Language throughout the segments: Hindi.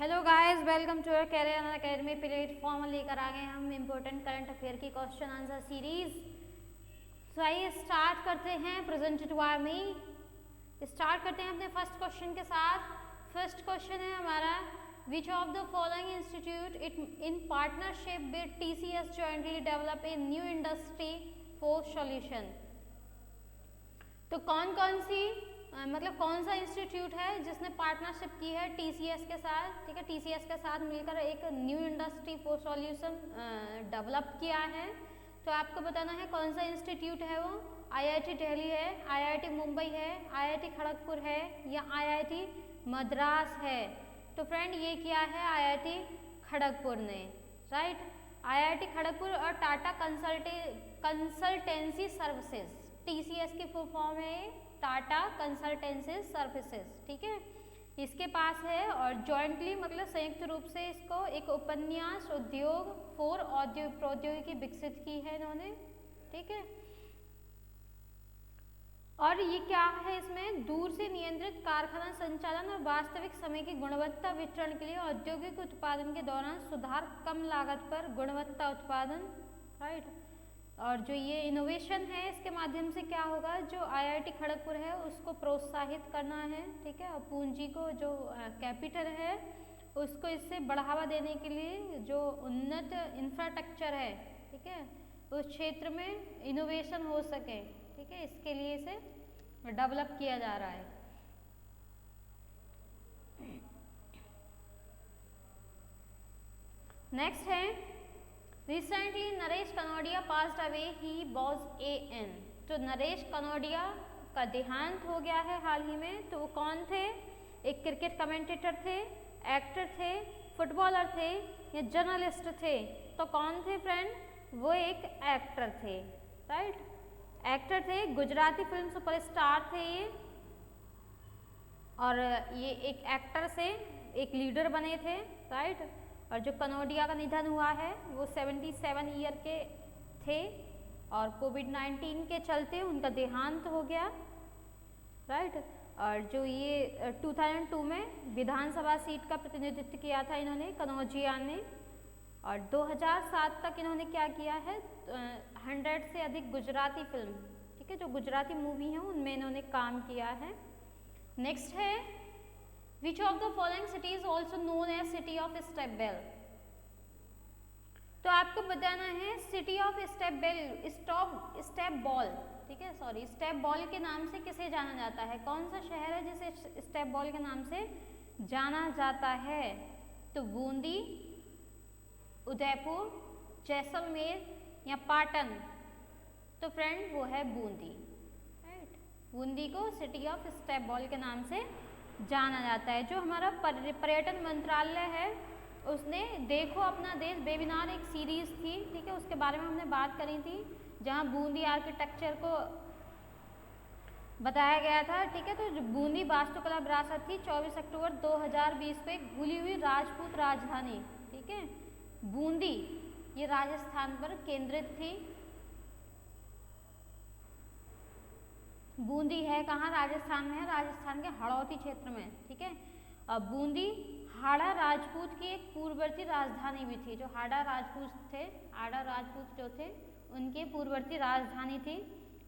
Hello guys, welcome to your career academy platform. लेकर आ गए हम इम्पोर्टेंट करंट अफेयर की क्वेश्चन आंसर सीरीज। तो आइए स्टार्ट करते हैं। Presented by me. स्टार्ट करते हैं अपने फर्स्ट क्वेश्चन के साथ। फर्स्ट क्वेश्चन है हमारा, विच of the following institute it in partnership with TCS jointly develop a new industry four solution. तो कौन कौन सी मतलब कौन सा इंस्टीट्यूट है जिसने पार्टनरशिप की है TCS के साथ, ठीक है, TCS के साथ मिलकर एक new industry four solution develop किया है। तो आपको बताना है कौन सा इंस्टीट्यूट है वो। IIT दिल्ली है, IIT मुंबई है, IIT खड़गपुर है या IIT मद्रास है। तो फ्रेंड ये किया है IIT खड़गपुर ने, राइट। IIT खड़गपुर और टाटा कंसल्टेंसी सर्विसेज, TCS की फुल फॉर्म है टाटा कंसल्टेंसी सर्विसेज, ठीक है, इसके पास है। और जॉइंटली मतलब संयुक्त रूप से इसको एक उपन्यास उद्योग फोर औद्योगिक प्रौद्योगिकी विकसित की है इन्होंने, ठीक है। और ये क्या है, इसमें दूर से नियंत्रित कारखाना संचालन और वास्तविक समय की गुणवत्ता वितरण के लिए औद्योगिक उत्पादन के दौरान सुधार, कम लागत पर गुणवत्ता उत्पादन, राइट। और जो ये इनोवेशन है इसके माध्यम से क्या होगा, जो IIT खड़गपुर है उसको प्रोत्साहित करना है, ठीक है। और पूंजी को जो कैपिटल है उसको इससे बढ़ावा देने के लिए जो उन्नत इंफ्रास्ट्रक्चर है, ठीक है, उस क्षेत्र में इनोवेशन हो सके, ठीक है, इसके लिए इसे डेवलप किया जा रहा है। नेक्स्ट है, recently Naresh Kanodia passed away, he was AN। तो नरेश कनोडिया का देहांत हो गया है हाल ही में। तो वो कौन थे, एक क्रिकेट कमेंटेटर थे, एक्टर थे, फुटबॉलर थे या जर्नलिस्ट थे। तो कौन थे फ्रेंड, वो एक एक्टर थे, राइट, एक्टर थे, गुजराती फिल्म सुपरस्टार थे ये। और ये एक एक्टर से एक लीडर बने थे, राइट। और जो कनोडिया का निधन हुआ है वो 77 ईयर के थे और कोविड-19 के चलते उनका देहांत हो गया, राइट। और जो ये 2002 में विधानसभा सीट का प्रतिनिधित्व किया था इन्होंने, कनौजिया ने। और 2007 तक इन्होंने क्या किया है, 100 से अधिक गुजराती फिल्म, ठीक है, जो गुजराती मूवी हैं उनमें इन्होंने काम किया है। नेक्स्ट है, Which of the following city is also known as City of Step Bell? तो आपको बताना है सिटी ऑफ स्टेप बॉल, ठीक है, सॉरी, स्टेप बॉल के नाम से किसे जाना जाता है, कौन सा शहर है जिसे स्टेप बॉल के नाम से जाना जाता है। तो बूंदी, उदयपुर, जैसलमेर या पाटन। तो फ्रेंड वो है बूंदी, राइट। बूंदी को सिटी ऑफ स्टेप बॉल के नाम से जाना जाता है। जो हमारा पर्यटन मंत्रालय है उसने देखो अपना देश वेबिनार एक सीरीज थी, ठीक है, उसके बारे में हमने बात करी थी, जहां बूंदी आर्किटेक्चर को बताया गया था, ठीक है। तो जो बूंदी वास्तुकला विरासत थी 24 अक्टूबर 2020 को एक भूली हुई राजपूत राजधानी, ठीक है, बूंदी ये राजस्थान पर केंद्रित थी। बूंदी है कहाँ, राजस्थान में है, राजस्थान के हड़ौती क्षेत्र में, ठीक है। अब बूंदी हाड़ा राजपूत की एक पूर्ववर्ती राजधानी भी थी। जो हाड़ा राजपूत थे, हाड़ा राजपूत जो थे उनकी पूर्ववर्ती राजधानी थी।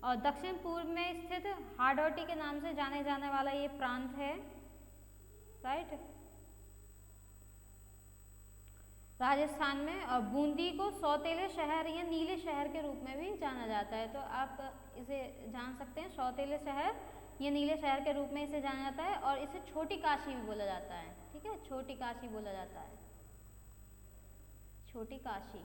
और दक्षिण पूर्व में स्थित हाड़ौती के नाम से जाने जाने वाला ये प्रांत है, राइट, राजस्थान में। और बूंदी को सौतेले शहर या नीले शहर के रूप में भी जाना जाता है। तो आप इसे जान सकते हैं, सौतेले शहर या नीले शहर के रूप में इसे जाना जाता है। और इसे छोटी काशी भी बोला जाता है, ठीक है, छोटी काशी बोला जाता है, छोटी काशी।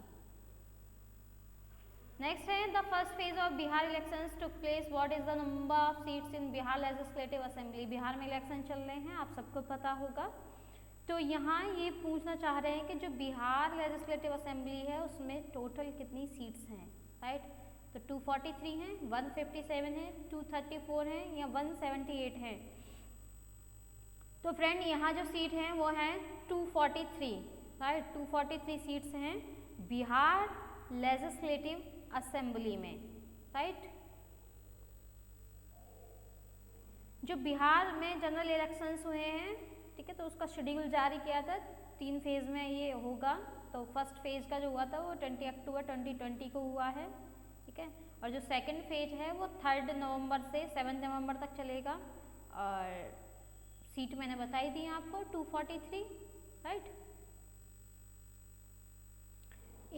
नेक्स्ट है, the first phase of Bihar elections took place, what is the number of seats in Bihar legislative assembly. Bihar में इलेक्शन चल रहे हैं, आप सबको पता होगा। तो यहाँ ये पूछना चाह रहे हैं कि जो बिहार लेजिस्लेटिव असेंबली है उसमें टोटल कितनी सीट्स हैं, राइट। तो 243 हैं, 157 है, 234 है या 178 है। तो फ्रेंड यहाँ जो सीट हैं वो हैं 243, राइट, 243 सीट्स हैं बिहार लेजिस्लेटिव असेंबली में, राइट। जो बिहार में जनरल इलेक्शंस हुए हैं, ठीक है। तो उसका शेड्यूल जारी किया था, 3 फेज में ये होगा। तो फर्स्ट फेज का जो हुआ था वो 20 अक्टूबर 2020 को हुआ है, ठीक है। और जो सेकंड फेज है वो 3 नवंबर से 7 नवंबर तक चलेगा। और सीट मैंने बताई दी आपको 243, राइट।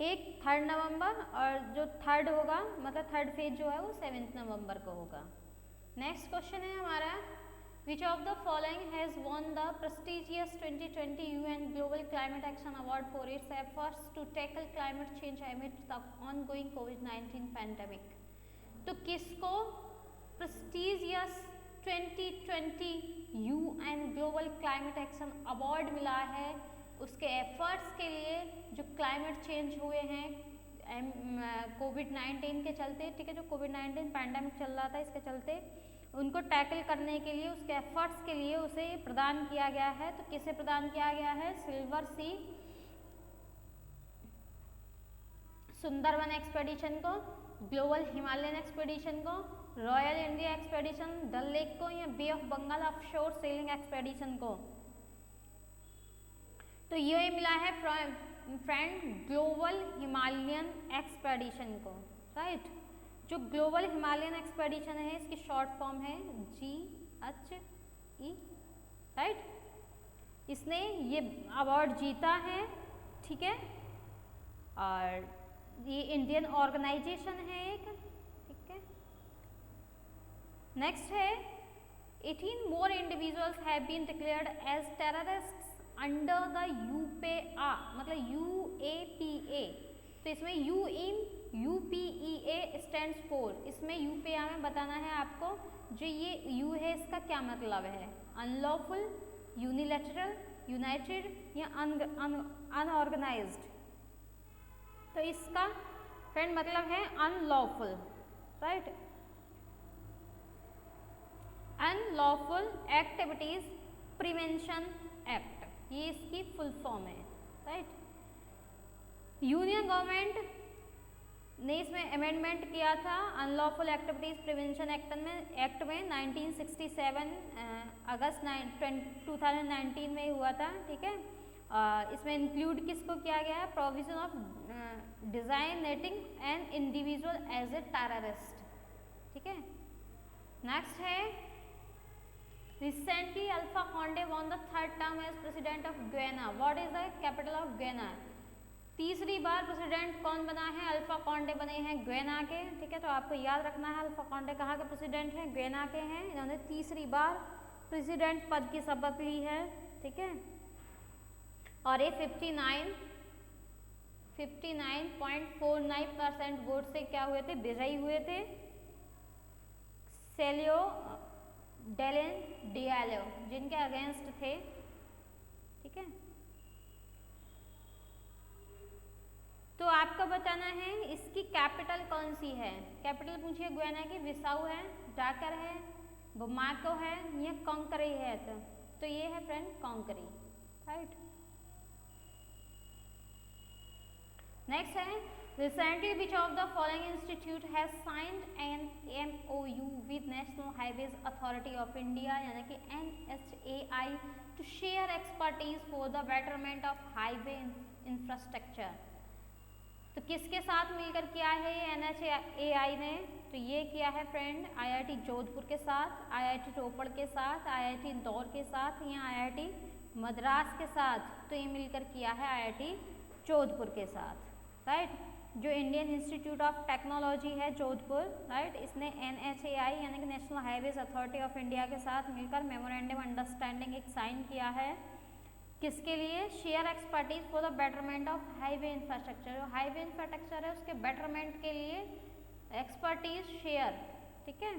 एक 3 नवंबर और जो थर्ड होगा, मतलब थर्ड फेज जो है वो 7 नवंबर को होगा। नेक्स्ट क्वेश्चन है हमारा, Which of the following has won the prestigious 2020 UN Global Climate Action Award for its efforts to tackle climate change amid the ongoing COVID-19 pandemic? तो किसको prestigious 2020 UN Global Climate Action Award मिला है उसके एफर्ट्स के लिए जो क्लाइमेट चेंज हुए हैं कोविड-19 के चलते, ठीक है। जो कोविड-19 पैंडेमिक चल रहा था, इसके चलते उनको टैकल करने के लिए, उसके एफर्ट्स के लिए उसे प्रदान किया गया है। तो किसे प्रदान किया गया है? सिल्वर सी सुंदरवन एक्सपेडिशन को, ग्लोबल हिमालयन एक्सपेडिशन को, royal India expedition, Dal lake को, या bay of Bengal offshore sailing expedition को। तो ये मिला है फ्रेंड ग्लोबल हिमालयन एक्सपेडिशन को, राइट। जो ग्लोबल हिमालयन एक्सपेडिशन है इसकी शॉर्ट फॉर्म है GHE, राइट। इसने ये अवार्ड जीता है, ठीक है। और ये इंडियन ऑर्गेनाइजेशन है एक, ठीक है। नेक्स्ट है 18 more individuals have been declared as terrorists under the UPA, मतलब UAPA। तो इसमें UPEA स्टैंड्स फॉर, इसमें UPA में बताना है आपको। जो ये U है इसका क्या मतलब है? अनलॉफुल, यूनिलैटरल, यूनाइटेड या अनऑर्गेनाइज्ड। तो इसका फ्रेंड मतलब है unlawful, right. Unlawful activities prevention act, ये इसकी फुल फॉर्म है, राइट। यूनियन गवर्नमेंट ने इसमें अमेंडमेंट किया था अनलॉफुल एक्टिविटीज प्रिवेंशन एक्ट में 1967 अगस्त 2019 में हुआ था, ठीक है। इसमें इंक्लूड किसको किया गया है? Provision of designating an individual as a terrorist, ठीक है। नेक्स्ट है recently Alpha Conde won the 3rd term as president of Guyana. What is the capital of Guyana? तीसरी बार प्रेसिडेंट कौन बना है? अल्फा कॉन्डे बने हैं गुयाना के, ठीक है। तो आपको याद रखना है अल्फा कॉन्डे कहाँ के प्रेसिडेंट हैं? गुयाना के हैं। इन्होंने तीसरी बार प्रेसिडेंट पद की शपथ ली है, ठीक है। और ये 59.49% वोट से क्या हुए थे? विजयी हुए थे। सेलियो डेलेन डियालो जिनके अगेंस्ट थे, ठीक है। तो आपको बताना है इसकी कैपिटल कौन सी है। कैपिटल पूछिए गुयाना की, बिसाऊ है, डाकर है, बुमाको है या कॉन्करी है। तो ये है फ्रेंड कॉन्करी, राइट। नेक्स्ट है recently which of the following institute has signed an MOU with National Highways Authority of India, यानी कि NHAI, to share expertise for the betterment of highway infrastructure. तो किसके साथ मिलकर किया है ये NHAI ने? तो ये किया है फ्रेंड IIT जोधपुर के साथ, IIT रोपड़ के साथ, IIT इंदौर के साथ या IIT मद्रास के साथ। तो ये मिलकर किया है IIT जोधपुर के साथ, राइट। जो इंडियन इंस्टीट्यूट ऑफ टेक्नोलॉजी है जोधपुर, राइट, इसने NHAI यानी कि national Highways Authority of India के साथ मिलकर मेमोरेंडम अंडरस्टैंडिंग एक साइन किया है। किसके लिए? Share expertise for the betterment of highway infrastructure. जो हाईवे इंफ्रास्ट्रक्चर है उसके बेटरमेंट के लिए एक्सपर्टीज शेयर, ठीक है।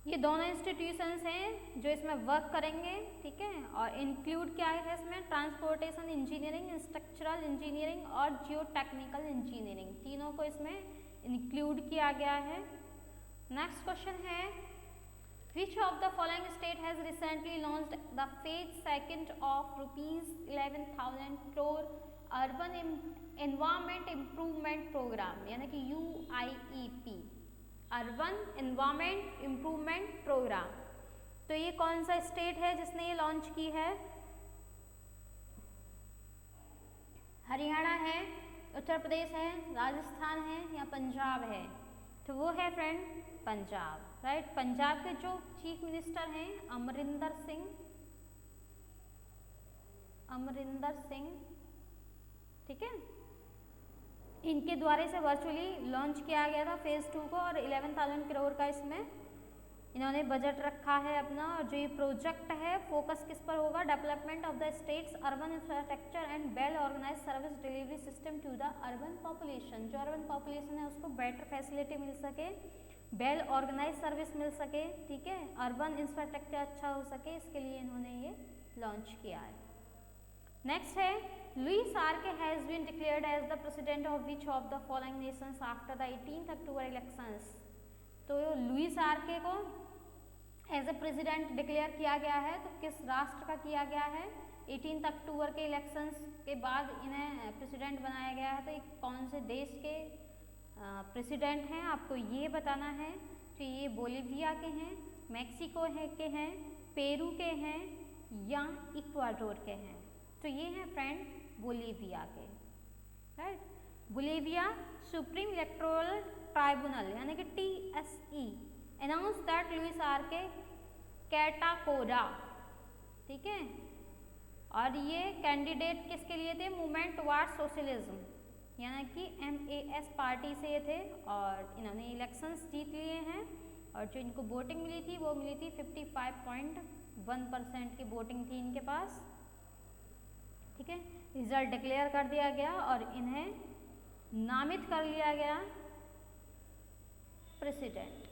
ये दोनों इंस्टीट्यूशंस हैं जो इसमें वर्क करेंगे, ठीक है। और इंक्लूड क्या है इसमें? ट्रांसपोर्टेशन इंजीनियरिंग, स्ट्रक्चरल इंजीनियरिंग और जियो टेक्निकल इंजीनियरिंग, तीनों को इसमें इंक्लूड किया गया है। नेक्स्ट क्वेश्चन है Which of the following state has recently launched the phase 2 of ₹11,000 crore Urban Environment Improvement Program, यानी कि UIEP, Urban Environment Improvement Program। तो ये कौन सा स्टेट है जिसने ये लॉन्च की है? हरियाणा है, उत्तर प्रदेश है, राजस्थान है या पंजाब है? तो वो है फ्रेंड पंजाब, राइट। पंजाब के जो चीफ मिनिस्टर हैं अमरिंदर सिंह, ठीक है, इनके द्वारा इसे वर्चुअली लॉन्च किया गया था फेज 2 को, और 11,000 करोड़ का इसमें इन्होंने बजट रखा है अपना। और जो ये प्रोजेक्ट है फोकस किस पर होगा? Development of the states urban infrastructure and well organise service delivery system to the urban population. जो अर्बन पॉपुलेशन है उसको बेटर फैसिलिटी मिल सके, वेल ऑर्गेनाइज सर्विस मिल सके, ठीक है, अर्बन इंफ्रास्ट्रक्चर अच्छा हो सके, इसके लिए इन्होंने ये लॉन्च किया है। नेक्स्ट है Luis Arce has been declared as the president of which of the following nations after the 18 October elections. तो लुइस आर्के को एज ए प्रेसिडेंट डिक्लेयर किया गया है, तो किस राष्ट्र का किया गया है? 18 अक्टूबर के इलेक्शंस के बाद इन्हें प्रेसिडेंट बनाया गया है। तो ये कौन से देश के प्रेसिडेंट हैं आपको ये बताना है। तो ये बोलिविया के हैं, मैक्सिको के हैं, पेरू के हैं या इक्वाडोर के हैं? तो ये हैं फ्रेंड बोलिविया के, right. Bolivia supreme electoral tribunal यानी कि TSE अनाउंस दैट लुइस आर्के कैटाकोरा, ठीक है, और ये कैंडिडेट किसके लिए थे? मूवमेंट टुवार्ड सोशलिज्म यानी कि MAS पार्टी से ये थे, और इन्होंने इलेक्शंस जीत लिए हैं। और जो इनको वोटिंग मिली थी वो मिली थी 55.1% की वोटिंग थी इनके पास, ठीक है। रिजल्ट डिक्लेयर कर दिया गया और इन्हें नामित कर लिया गया प्रेसिडेंट,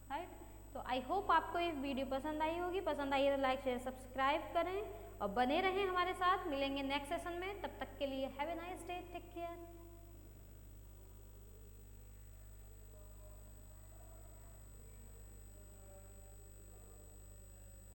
राइट। तो आई होप आपको ये वीडियो पसंद आई होगी। पसंद आई है तो लाइक शेयर सब्सक्राइब करें और बने रहें हमारे साथ। मिलेंगे नेक्स्ट सेशन में, तब तक के लिए have a nice day, take care.